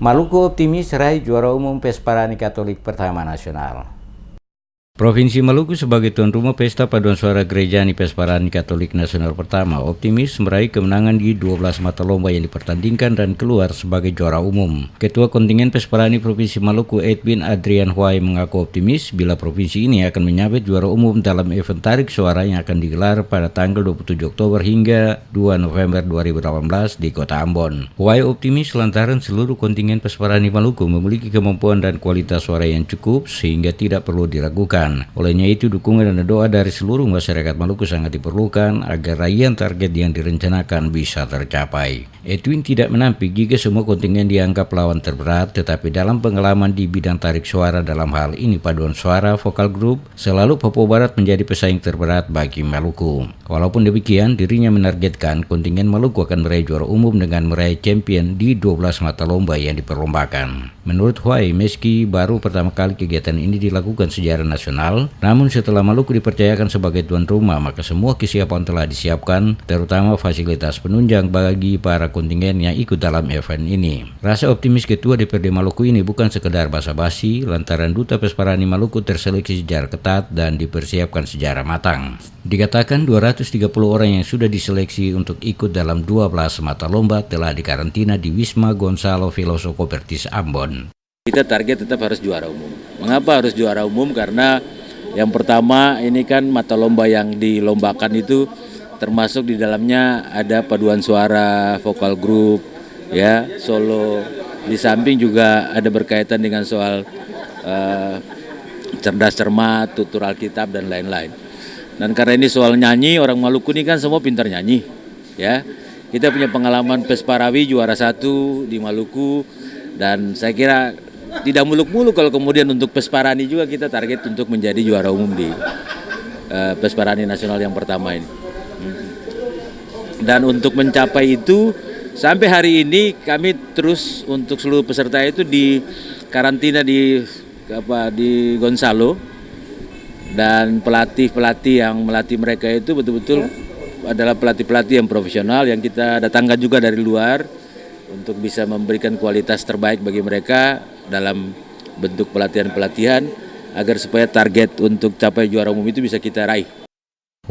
Maluku optimis raih juara umum Pesparani Katolik pertama nasional. Provinsi Maluku sebagai tuan rumah Pesta Paduan Suara Gerejani Pesparani Katolik Nasional pertama optimis meraih kemenangan di 12 mata lomba yang dipertandingkan dan keluar sebagai juara umum. Ketua Kontingen Pesparani Provinsi Maluku Edwin Adrian Huay mengaku optimis bila provinsi ini akan menyabet juara umum dalam event tarik suara yang akan digelar pada tanggal 27 Oktober hingga 2 November 2018 di Kota Ambon. Huay optimis lantaran seluruh kontingen Pesparani Maluku memiliki kemampuan dan kualitas suara yang cukup sehingga tidak perlu diragukan. Olehnya itu, dukungan dan doa dari seluruh masyarakat Maluku sangat diperlukan agar raihan target yang direncanakan bisa tercapai. Edwin tidak menampik jika semua kontingen dianggap lawan terberat, tetapi dalam pengalaman di bidang tarik suara dalam hal ini paduan suara vokal group, selalu Papua Barat menjadi pesaing terberat bagi Maluku. Walaupun demikian, dirinya menargetkan kontingen Maluku akan meraih juara umum dengan meraih champion di 12 mata lomba yang diperlombakan. Menurut Huay, meski baru pertama kali kegiatan ini dilakukan secara nasional, namun setelah Maluku dipercayakan sebagai tuan rumah, maka semua kesiapan telah disiapkan, terutama fasilitas penunjang bagi para kontingen yang ikut dalam event ini. Rasa optimis Ketua DPRD Maluku ini bukan sekedar basa-basi, lantaran Duta Pesparani Maluku terseleksi secara ketat dan dipersiapkan secara matang. Dikatakan 230 orang yang sudah diseleksi untuk ikut dalam 12 mata lomba telah dikarantina di Wisma Gonzalo Veloso Kopertis Ambon. Kita target tetap harus juara umum. Mengapa harus juara umum? Karena yang pertama ini kan mata lomba yang dilombakan itu termasuk di dalamnya ada paduan suara, vokal group, ya, solo. Di samping juga ada berkaitan dengan soal cerdas cermat, tutur Alkitab dan lain-lain. Dan karena ini soal nyanyi, orang Maluku ini kan semua pintar nyanyi, ya. Kita punya pengalaman Pesparawi juara 1 di Maluku, dan saya kira tidak muluk-muluk kalau kemudian untuk Pesparani juga kita target untuk menjadi juara umum di Pesparani Nasional yang pertama ini. Dan untuk mencapai itu, sampai hari ini kami terus untuk seluruh peserta itu di karantina di Gonzalo. Dan pelatih-pelatih yang melatih mereka itu betul-betul adalah pelatih-pelatih yang profesional yang kita datangkan juga dari luar untuk bisa memberikan kualitas terbaik bagi mereka dalam bentuk pelatihan-pelatihan agar supaya target untuk capai juara umum itu bisa kita raih.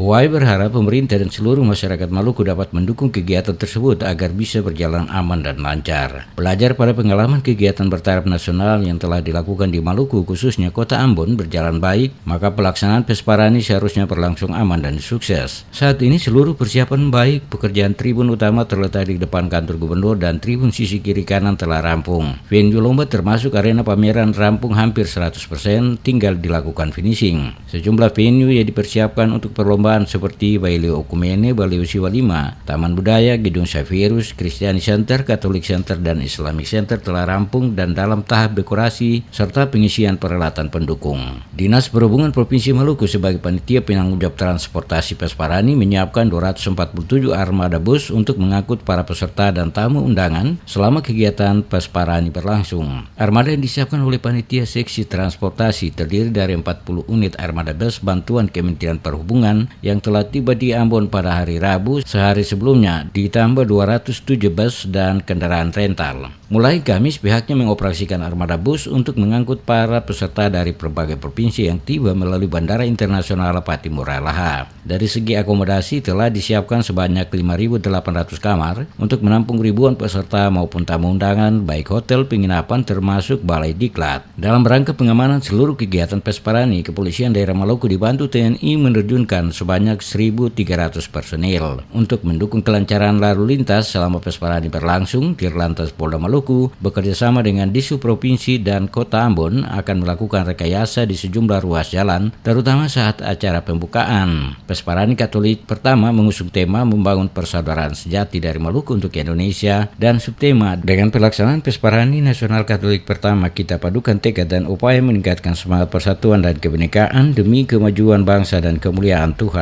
Huay berharap pemerintah dan seluruh masyarakat Maluku dapat mendukung kegiatan tersebut agar bisa berjalan aman dan lancar. Belajar pada pengalaman kegiatan bertaraf nasional yang telah dilakukan di Maluku, khususnya Kota Ambon, berjalan baik, maka pelaksanaan Pesparani seharusnya berlangsung aman dan sukses. Saat ini seluruh persiapan baik, pekerjaan tribun utama terletak di depan kantor gubernur dan tribun sisi kiri kanan telah rampung. Venue lomba termasuk arena pameran rampung hampir 100%, tinggal dilakukan finishing. Sejumlah venue yang dipersiapkan untuk perlombaan seperti Baileo Okumene, Baileo Siwalima, Taman Budaya, Gedung Xavierus, Kristiani Center, Katolik Center, dan Islamic Center telah rampung dan dalam tahap dekorasi serta pengisian peralatan pendukung. Dinas Perhubungan Provinsi Maluku sebagai panitia penanggung jawab transportasi Pesparani menyiapkan 247 armada bus untuk mengangkut para peserta dan tamu undangan selama kegiatan Pesparani berlangsung. Armada yang disiapkan oleh panitia seksi transportasi terdiri dari 40 unit armada bus bantuan Kementerian Perhubungan yang telah tiba di Ambon pada hari Rabu sehari sebelumnya, ditambah 207 bus dan kendaraan rental. Mulai Kamis, pihaknya mengoperasikan armada bus untuk mengangkut para peserta dari berbagai provinsi yang tiba melalui Bandara Internasional Patimura Laha. Dari segi akomodasi telah disiapkan sebanyak 5.800 kamar untuk menampung ribuan peserta maupun tamu undangan, baik hotel, penginapan termasuk balai diklat. Dalam rangka pengamanan seluruh kegiatan Pesparani, Kepolisian Daerah Maluku dibantu TNI menerjunkan sebanyak 1.300 personil. Untuk mendukung kelancaran lalu lintas selama Pesparani berlangsung, Dirlantas Polda Maluku bekerja sama dengan Disub Provinsi dan Kota Ambon akan melakukan rekayasa di sejumlah ruas jalan, terutama saat acara pembukaan. Pesparani Katolik pertama mengusung tema membangun persaudaraan sejati dari Maluku untuk Indonesia dan subtema dengan pelaksanaan Pesparani Nasional Katolik pertama kita padukan tekad dan upaya meningkatkan semangat persatuan dan kebinekaan demi kemajuan bangsa dan kemuliaan Tuhan.